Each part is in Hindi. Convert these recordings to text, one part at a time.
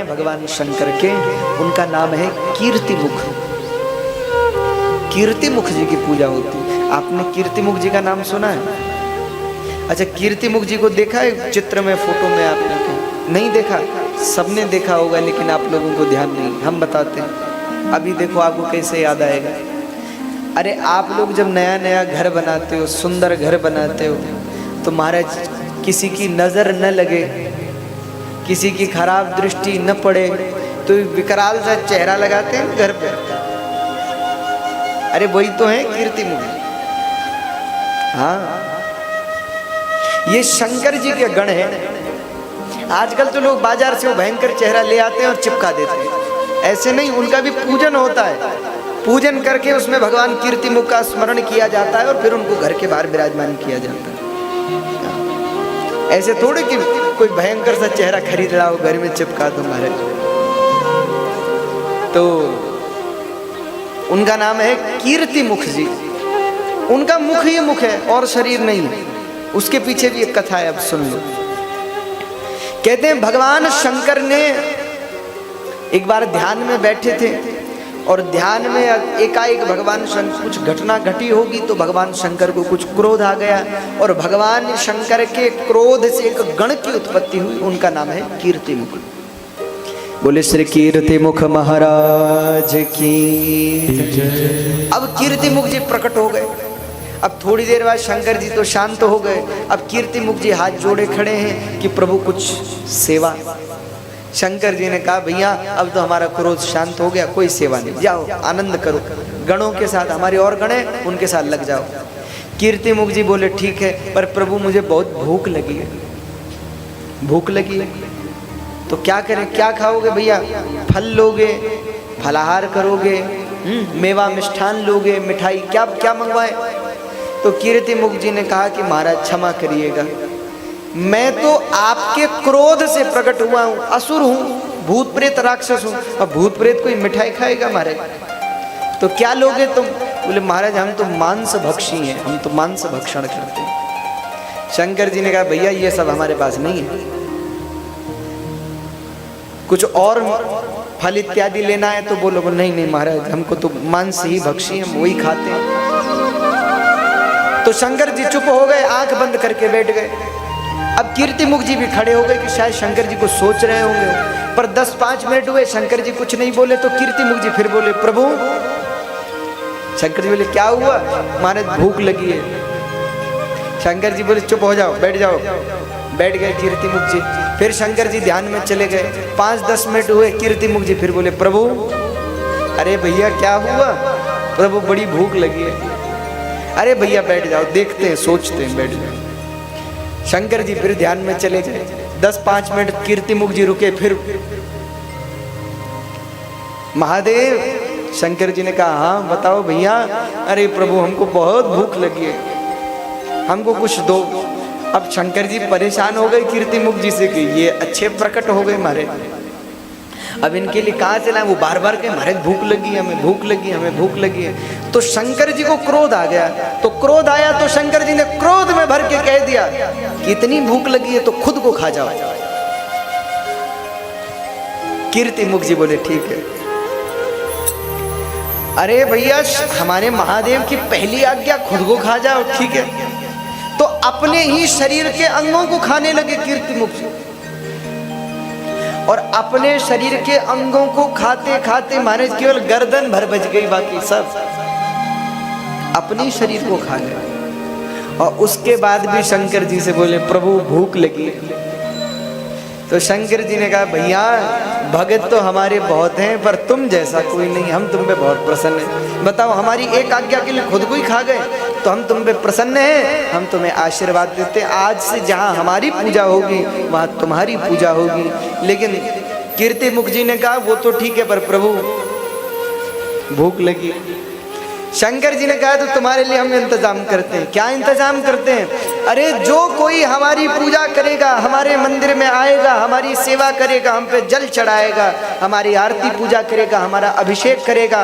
हैं भगवान शंकर के, उनका नाम है कीर्तिमुख। कीर्तिमुख जी की पूजा होती है। आपने कीर्तिमुख जी का नाम सुना है? अच्छा, कीर्तिमुख जी को देखा है चित्र में, फोटो में? आपने को नहीं देखा? सबने देखा होगा, लेकिन आप लोगों को ध्यान नहीं। हम बताते हैं, अभी देखो आपको कैसे याद आएगा। अरे आप लोग जब नया नया घर बनाते हो, सुंदर घर बनाते हो, तो महाराज किसी की नजर न लगे, किसी की खराब दृष्टि न पड़े, तो विकराल सा चेहरा लगाते हैं घर पे। अरे वही तो है कीर्तिमुख। हाँ, ये शंकर जी के गण हैं। आजकल तो लोग बाजार से वो भयंकर चेहरा ले आते हैं और चिपका देते हैं। ऐसे नहीं, उनका भी पूजन होता है। पूजन करके उसमें भगवान कीर्तिमुख का स्मरण किया जाता है और फिर उनको घर के बाहर विराजमान किया जाता है। ऐसे थोड़े कि कोई भयंकर सा चेहरा खरीद रहा हो, घर में चिपका दो महाराज। तो उनका नाम है कीर्तिमुख जी। उनका मुख ही मुख है और शरीर नहीं है। उसके पीछे भी एक कथा है, अब सुन लो। कहते हैं भगवान शंकर ने एक बार ध्यान में बैठे थे और ध्यान में एकाएक भगवान शंकर, कुछ घटना घटी होगी तो भगवान शंकर को कुछ क्रोध आ गया और भगवान शंकर के क्रोध से एक गण की उत्पत्ति हुई। उनका नाम है कीर्तिमुख। बोले श्री कीर्तिमुख महाराज की। अब कीर्तिमुख जी प्रकट हो गए। अब थोड़ी देर बाद शंकर जी तो शांत हो गए। अब कीर्तिमुख जी हाथ जोड़े खड़े हैं कि प्रभु कुछ सेवा। शंकर जी ने कहा भैया अब तो हमारा क्रोध शांत हो गया, कोई सेवा नहीं, जाओ आनंद करो, गणों के साथ, हमारे और गण हैं उनके साथ लग जाओ। कीर्तिमुख जी बोले ठीक है, पर प्रभु मुझे बहुत भूख लगी है। भूख लगी है तो क्या करें, क्या खाओगे भैया? फल लोगे, फलाहार करोगे, मेवा मिष्ठान लोगे, मिठाई, क्या क्या मंगवाए? तो कीर्तिमुख जी ने कहा कि महाराज क्षमा करिएगा, मैं तो आपके क्रोध से प्रकट हुआ हूँ, असुर हूँ, भूत प्रेत राक्षस हूँ। अब भूत प्रेत कोई मिठाई खाएगा महाराज? तो क्या लोगे तुम? बोले महाराज हम तो मांस भक्षी हैं, हम तो मांस भक्षण करते हैं। शंकर जी ने कहा भैया ये सब हमारे पास नहीं है, कुछ और फल इत्यादि लेना है तो बोलो। नहीं नहीं महाराज हमको तो मांस ही भक्षी, हम वही खाते हैं। तो शंकर जी चुप हो गए, आंख बंद करके बैठ गए। अब कीर्तिमुख जी भी खड़े हो गए कि शायद शंकर जी को सोच रहे होंगे, पर 10-5 मिनट हुए शंकर जी कुछ नहीं बोले। तो कीर्तिमुख जी फिर बोले प्रभु। शंकर जी बोले क्या हुआ? महाराज भूख लगी है। शंकर जी बोले चुप हो जाओ, बैठ जाओ। बैठ गए कीर्तिमुख जी। फिर शंकर जी ध्यान में चले गए। 5-10 मिनट हुए, कीर्तिमुख जी फिर बोले प्रभु। अरे भैया क्या हुआ? प्रभु बड़ी भूख लगी है। अरे भैया बैठ जाओ, देखते हैं, सोचते हैं, बैठ जाओ। शंकर जी फिर ध्यान में चले गए। 10-5 मिनट कीर्तिमुख जी रुके। फिर महादेव, शंकर जी ने कहा हाँ बताओ भैया। अरे प्रभु हमको बहुत भूख लगी है, हमको कुछ दो। अब शंकर जी परेशान हो गए कीर्तिमुख जी से कि ये अच्छे प्रकट हो गए मारे, अब इनके लिए कहाँ से लाए? वो बार बार कहे महाराज भूख लगी है, हमें भूख लगी है, हमें भूख लगी है। तो शंकर जी को क्रोध आ गया। तो क्रोध आया तो शंकर जी ने क्रोध में भर के कह दिया कि इतनी भूख लगी है तो खुद को खा जाओ। कीर्तिमुख जी बोले ठीक है। अरे भैया हमारे महादेव की पहली आज्ञा खुद को खा जाओ, ठीक है। तो अपने ही शरीर के अंगों को खाने लगे कीर्तिमुख जी, और अपने शरीर के अंगों को खाते खाते महाराज केवल गर्दन भर बच गई, बाकी सब अपने शरीर को खा गए। और उसके बाद भी शंकर जी से बोले प्रभु भूख लगी। तो शंकर जी ने कहा भैया भगत तो हमारे बहुत हैं, पर तुम जैसा कोई नहीं, हम तुम पे बहुत प्रसन्न हैं। बताओ हमारी एक आज्ञा के लिए खुद को ही खा गए, तो हम तुम पे प्रसन्न हैं, हम तुम्हें आशीर्वाद देते हैं। आज से जहाँ हमारी पूजा होगी वहाँ तुम्हारी पूजा होगी। लेकिन कीर्तिमुख जी ने कहा वो तो ठीक है, पर प्रभु भूख लगी। शंकर जी ने कहा तो तुम्हारे लिए हम इंतजाम करते हैं। क्या इंतजाम करते हैं? अरे जो कोई हमारी पूजा करेगा, हमारे मंदिर में आएगा, हमारी सेवा करेगा, हम पे जल चढ़ाएगा, हमारी आरती पूजा करेगा, हमारा अभिषेक करेगा,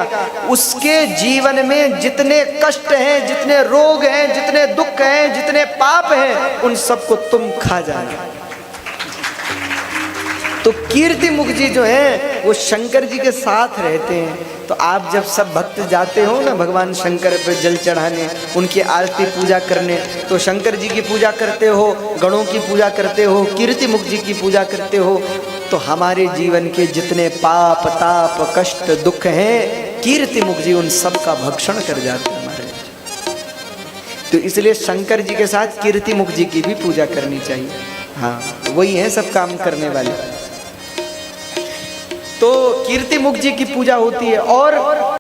उसके जीवन में जितने कष्ट हैं, जितने रोग हैं, जितने दुख हैं, जितने पाप हैं, उन सबको तुम खा जाना। तो कीर्तिमुख जी जो है वो शंकर जी के साथ रहते हैं। तो आप जब सब भक्त जाते हो ना भगवान शंकर पे जल चढ़ाने, उनकी आरती पूजा करने, तो शंकर जी की पूजा करते हो, गणों की पूजा करते हो, कीर्तिमुख जी की पूजा करते हो, तो हमारे जीवन के जितने पाप ताप कष्ट दुख हैं कीर्तिमुख जी उन सब का भक्षण कर जाते हैं हमारे। तो इसलिए शंकर जी के साथ कीर्तिमुख जी की भी पूजा करनी चाहिए। हाँ, वही है सब काम करने वाले। तो कीर्तिमुख जी की पूजा होती है। और